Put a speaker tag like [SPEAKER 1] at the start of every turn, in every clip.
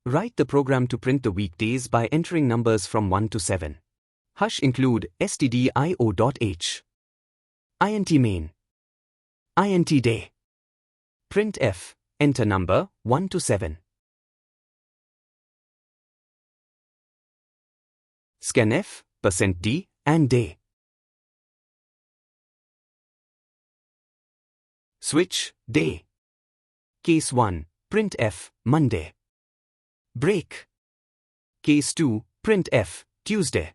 [SPEAKER 1] Write the program to print the weekdays by entering numbers from 1 to 7. Hash include stdio.h. int main. int day. Printf. Enter number 1 to 7. Scanf, %d, and day. Switch, day. Case 1, printf, Monday. Break. Case 2, printf, Tuesday.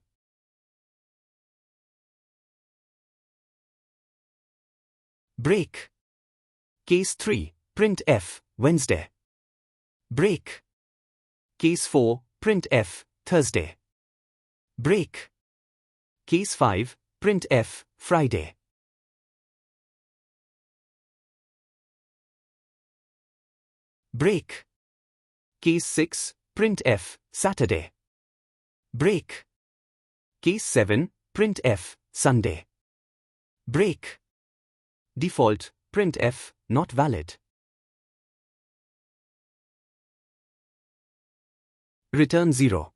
[SPEAKER 1] Break. Case 3, printf, Wednesday. Break. Case 4, printf, Thursday. Break. Case 5, printf, Friday. Break. Case 6, printf, Saturday. Break. Case 7, printf, Sunday. Break. Default, printf, not valid. Return 0.